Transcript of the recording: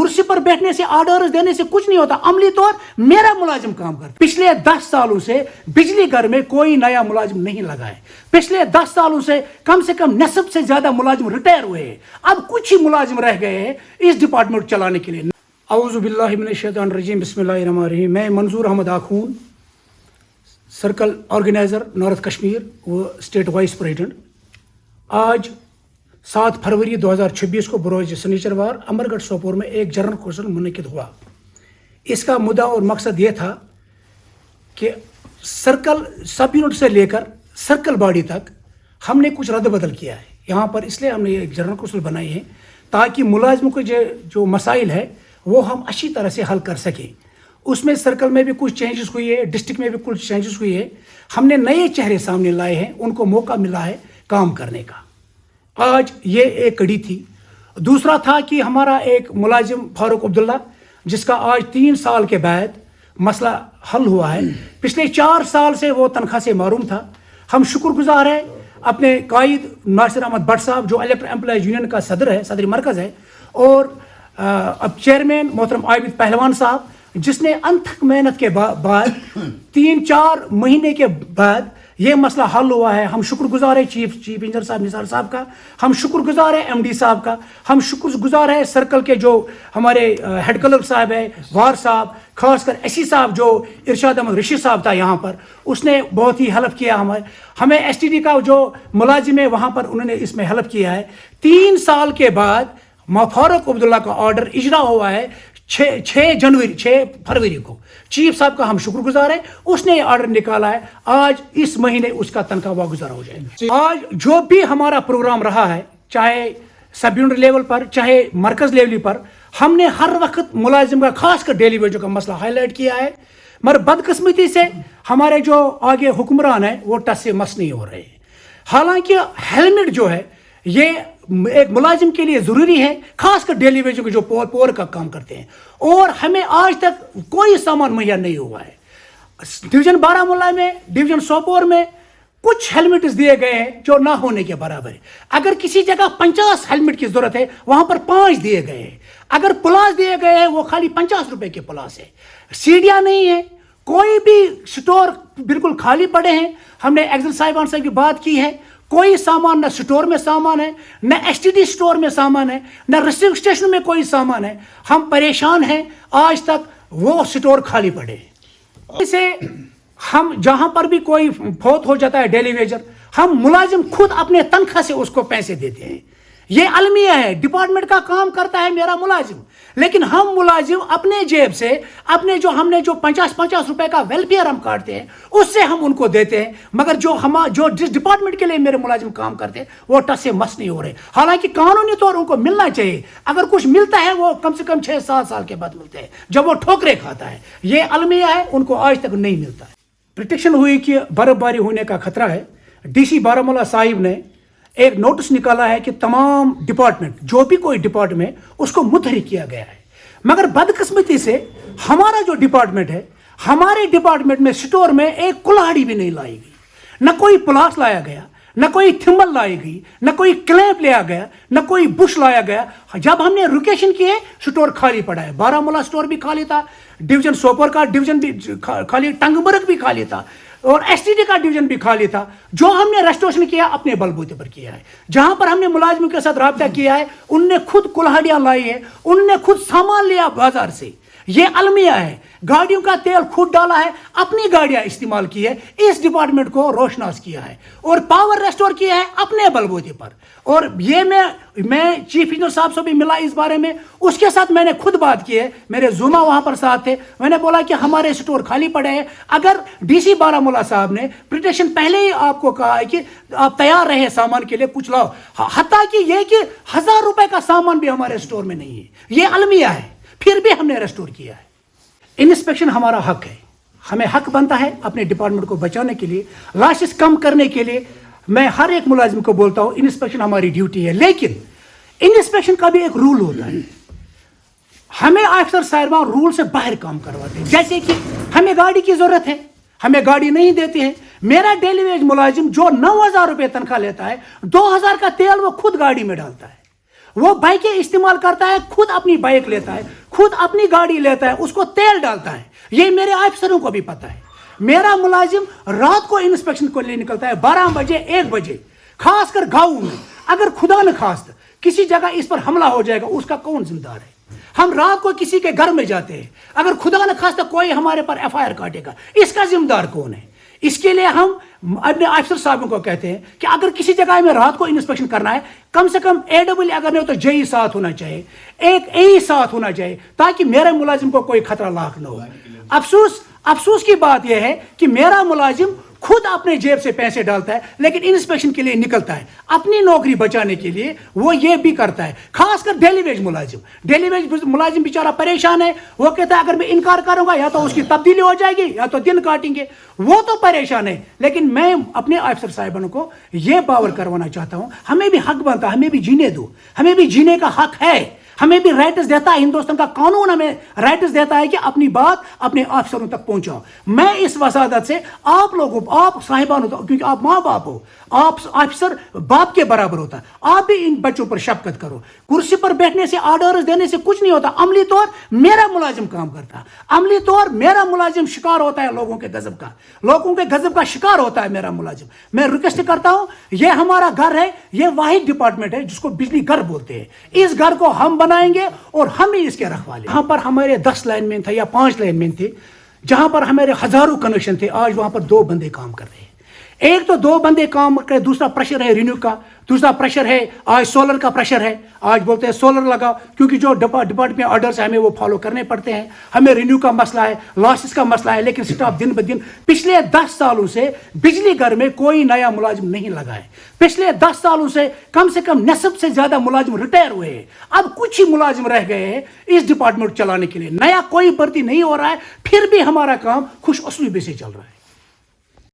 कुर्सी पर बैठने से, ऑर्डर्स देने से कुछ नहीं होता। अमली तौर मेरा मुलाजिम काम करता है। पिछले 10 सालों से बिजली घर में कोई नया मुलाजिम नहीं लगा है। पिछले 10 सालों से कम नस्ब से ज्यादा मुलाजिम रिटायर हुए हैं। अब कुछ ही मुलाजिम रह गए हैं इस डिपार्टमेंट चलाने के लिए। औज़ु बिल्लाहि मिनश शैतानिर रजीम, बिस्मिल्लाहिर रहमानिर रहीम। मैं मंजूर अहमद आखून, सर्कल ऑर्गेनाइजर नॉर्थ कश्मीर व स्टेट वाइस प्रेसिडेंट। आज 7 फरवरी 2026 को बरोज शनिचरवार अमरगढ़ सोपोर में एक जनरल कौंसिल मुनक़िद हुआ। इसका मुद्दा और मकसद ये था कि सर्कल सब यूनिट से लेकर सर्कल बॉडी तक हमने कुछ रद्द बदल किया है। यहाँ पर इसलिए हमने एक जनरल कौंसिल बनाई है ताकि मुलाजिमों के जो मसाइल है वो हम अच्छी तरह से हल कर सकें। उसमें सर्कल में भी कुछ चेंजेस हुई है, डिस्ट्रिक्ट में भी कुछ चेंजेस हुई है। हमने नए चेहरे सामने लाए हैं, उनको मौका मिला है काम करने का। आज ये एक कड़ी थी। दूसरा था कि हमारा एक मुलाजिम फारूक अब्दुल्ला, जिसका आज 3 साल के बाद मसला हल हुआ है। पिछले 4 साल से वो तनख्वाह से महरूम था। हम शुक्रगुजार हैं अपने कायद नासिर अहमद भट्ट साहब, जो इलेक्टेड एम्प्लॉयज यूनियन का सदर है, सदर मरकज़ है, और अब चेयरमैन मोहतरम आबिद पहलवान साहब, जिसने अनथक मेहनत के बाद 3-4 महीने के बाद ये मसला हल हुआ है। हम शुक्रगुजार है चीफ इंजीनियर साहब निसार साहब का, हम शुक्रगुजार है एमडी साहब का, हम शुक्रगुजार है सर्कल के जो हमारे हेड क्लर्क साहब है वार साहब, खासकर एसी साहब जो इरशाद अहमद रशीद साहब था यहाँ पर, उसने बहुत ही हेल्प किया। हमें एसटीडी का जो मुलाजिम है वहाँ पर उन्होंने इसमें हेल्प किया है। 3 साल के बाद फारूक अब्दुल्ला का ऑर्डर इजरा हुआ है 6 फरवरी को। चीफ साहब का हम शुक्रगुजार है, उसने ये ऑर्डर निकाला है। आज इस महीने उसका तनख्वाह वागुजार हो जाएगा। आज जो भी हमारा प्रोग्राम रहा है, चाहे सब यूनिट लेवल पर चाहे मरकज लेवल पर, हमने हर वक्त मुलाजिम का खासकर डेली वेजों का मसला हाईलाइट किया है। मगर बदकिस्मती से हमारे जो आगे हुक्मरान है वो टस से मस नहीं हो रहे। हालांकि हेलमेट जो है ये एक मुलाजिम के लिए ज़रूरी है, खासकर डेली वेजों के जो पोर का काम करते हैं, और हमें आज तक कोई सामान मुहैया नहीं हुआ है। डिवीजन बारामूला में, डिवीजन सोपोर में कुछ हेलमेट दिए गए हैं जो ना होने के बराबर है। अगर किसी जगह 50 हेलमेट की जरूरत है, वहां पर 5 दिए गए हैं। अगर प्लास दिए गए हैं वो खाली 50 रुपए के प्लास है। सीढ़ियां नहीं है, कोई भी स्टोर बिल्कुल खाली पड़े हैं। हमने एक्सल साहिबान से भी बात की है, कोई सामान न स्टोर में सामान है, न एसटीडी स्टोर में सामान है, न रिसीव स्टेशन में कोई सामान है। हम परेशान हैं, आज तक वो स्टोर खाली पड़े। इसे हम जहां पर भी कोई फौत हो जाता है डेली वेजर, हम मुलाजिम खुद अपने तनख्वाह से उसको पैसे देते हैं। ये अलमिया है, डिपार्टमेंट का काम करता है मेरा मुलाजिम, लेकिन हम मुलाजिम अपने जेब से, अपने जो हमने जो 50-50 रुपए का वेलफेयर हम काटते हैं उससे हम उनको देते हैं। मगर जो जिस डिपार्टमेंट के लिए मेरे मुलाजिम काम करते हैं वो टस से मस नहीं हो रहे। हालांकि कानूनी तौर उनको मिलना चाहिए। अगर कुछ मिलता है वो कम से कम 6-7 साल के बाद मिलते हैं, जब वो ठोकरे खाता है। ये अलमिया है, उनको आज तक नहीं मिलता है। प्रिडिक्शन हुई कि बर्फबारी होने का खतरा है। डीसी बारामूला साहिब ने एक नोटिस निकाला है कि तमाम डिपार्टमेंट, जो भी कोई डिपार्टमेंट, उसको मुतहरी किया गया है। मगर बदकिस्मती से हमारा जो डिपार्टमेंट है, हमारे डिपार्टमेंट में स्टोर में एक कुल्हाड़ी भी नहीं लाई गई, न कोई प्लास लाया गया, न कोई थिम्बल लाई गई, न कोई क्लैंप लिया गया, न कोई बुश लाया गया। जब हमने लोकेशन किए स्टोर खाली पड़ा है। बारामूला स्टोर भी खाली था, डिवीजन सोपोर का डिवीजन भी खाली, टंगमरग भी खाली था, और एसटीडी का डिवीजन भी खाली था। जो हमने रेस्टोरेशन किया अपने बलबूते पर किया है। जहां पर हमने मुलाजिमों के साथ राब्ता किया है, उनने खुद कुल्हाड़ियां लाई है, उनने खुद सामान लिया बाजार से। ये अलमिया है। गाड़ियों का तेल खुद डाला है, अपनी गाड़ियां इस्तेमाल की है, इस डिपार्टमेंट को रोशनास किया है, और पावर रेस्टोर किया है अपने बलबूते पर। और ये मैं चीफ इंजीनियर साहब से भी मिला इस बारे में, उसके साथ मैंने खुद बात की है। मेरे जुमा वहां पर साथ थे। मैंने बोला कि हमारे स्टोर खाली पड़े हैं। अगर डीसी बारामूला साहब ने प्रिटेक्शन पहले ही आपको कहा है कि आप तैयार रहे सामान के लिए, कुछ लाओ, हत्ता कि ये कि 1000 रुपए का सामान भी हमारे स्टोर में नहीं है। ये अलमिया है, फिर भी हमने रेस्टोर किया है। इंस्पेक्शन हमारा हक है, हमें हक बनता है अपने डिपार्टमेंट को बचाने के लिए, लॉसेस कम करने के लिए। मैं हर एक मुलाजिम को बोलता हूं इंस्पेक्शन हमारी ड्यूटी है, लेकिन इंस्पेक्शन का भी एक रूल होता है। हमें अक्सर साहिबान रूल से बाहर काम करवाते हैं। जैसे कि हमें गाड़ी की जरूरत है, हमें गाड़ी नहीं देते हैं। मेरा डेली वेज मुलाजिम जो 9000 रुपए तनख्वाह लेता है, 2000 का तेल वो खुद गाड़ी में डालता है। وہ بائکیں استعمال کرتا ہے, خود اپنی بائک لیتا ہے, خود اپنی گاڑی لیتا ہے, اس کو تیل ڈالتا ہے. یہ میرے افسروں کو بھی پتا ہے. میرا ملازم رات کو انسپیکشن کو لیے نکلتا ہے 12 بجے 1 بجے, خاص کر گاؤں میں. اگر خدا نہ خواست کسی جگہ اس پر حملہ ہو جائے گا, اس کا کون ذمہ دار ہے؟ ہم رات کو کسی کے گھر میں جاتے ہیں, اگر خدا نہ خواستہ کوئی ہمارے پر ایف آئی آر کاٹے گا, اس کا ذمہ دار کون ہے؟ اس کے لیے ہم اپنے افسر صاحبوں کو کہتے ہیں کہ اگر کسی جگہ میں رات کو انسپیکشن کرنا ہے, کم سے کم AW اگر نہیں ہو تو JE ساتھ ہونا چاہیے, ایک AE ساتھ ہونا چاہیے, تاکہ میرے ملازم کو کوئی خطرہ لاحق نہ ہو. افسوس کی بات یہ ہے کہ میرا ملازم خود اپنے جیب سے پیسے ڈالتا ہے, لیکن انسپیکشن کے لیے نکلتا ہے اپنی نوکری بچانے کے لیے. وہ یہ بھی کرتا ہے, خاص کر ڈیلی ویج ملازم بیچارہ پریشان ہے. وہ کہتا ہے اگر میں انکار کروں گا یا تو اس کی تبدیلی ہو جائے گی یا تو دن کاٹیں گے. وہ تو پریشان ہے, لیکن میں اپنے افسر صاحبانوں کو یہ باور کروانا چاہتا ہوں, ہمیں بھی حق بنتا ہے, ہمیں بھی جینے دو, ہمیں بھی جینے کا حق ہے, ہمیں بھی رائٹس دیتا ہے, ہندوستان کا قانون ہمیں رائٹس دیتا ہے کہ اپنی بات اپنے افسروں تک پہنچاؤ. میں اس وسادت سے آپ لوگوں, آپ صاحبانوں, کیونکہ آپ ماں باپ ہو, آپ افسر باپ کے برابر ہوتا ہے, آپ بھی ان بچوں پر شفقت کرو. کرسی پر بیٹھنے سے, آرڈرز دینے سے کچھ نہیں ہوتا. عملی طور میرا ملازم کام کرتا ہے, عملی طور میرا ملازم شکار ہوتا ہے لوگوں کے غضب کا شکار ہوتا ہے میرا ملازم. میں ریکویسٹ کرتا ہوں, یہ ہمارا گھر ہے, یہ واحد ڈپارٹمنٹ ہے جس کو بجلی گھر بولتے ہیں. اس گھر کو ہم بنائیں گے اور ہم ہی اس کے رکھوالے. یہاں پر ہمارے 10 لائن مین تھے یا 5 لائن مین تھے, جہاں پر ہمارے ہزاروں کنیکشن تھے. آج وہاں پر 2 بندے کام کر رہے ہیں. ایک تو 2 بندے کام کر, دوسرا پریشر ہے رینیو کا, دوسرا پریشر ہے آج سولر کا پریشر ہے. آج بولتے ہیں سولر لگاؤ, کیونکہ جو ڈپارٹمنٹ میں آرڈرز ہیں ہمیں وہ فالو کرنے پڑتے ہیں. ہمیں رینیو کا مسئلہ ہے, لاسز کا مسئلہ ہے, لیکن سٹاف دن بدن پچھلے 10 سالوں سے بجلی گھر میں کوئی نیا ملازم نہیں لگا ہے. پچھلے 10 سالوں سے کم نصف سے زیادہ ملازم ریٹائر ہوئے ہیں. اب کچھ ہی ملازم رہ گئے ہیں اس ڈپارٹمنٹ چلانے کے لیے. نیا کوئی بھرتی نہیں ہو رہا ہے, پھر بھی ہمارا کام خوش اسلوبی سے چل رہا ہے.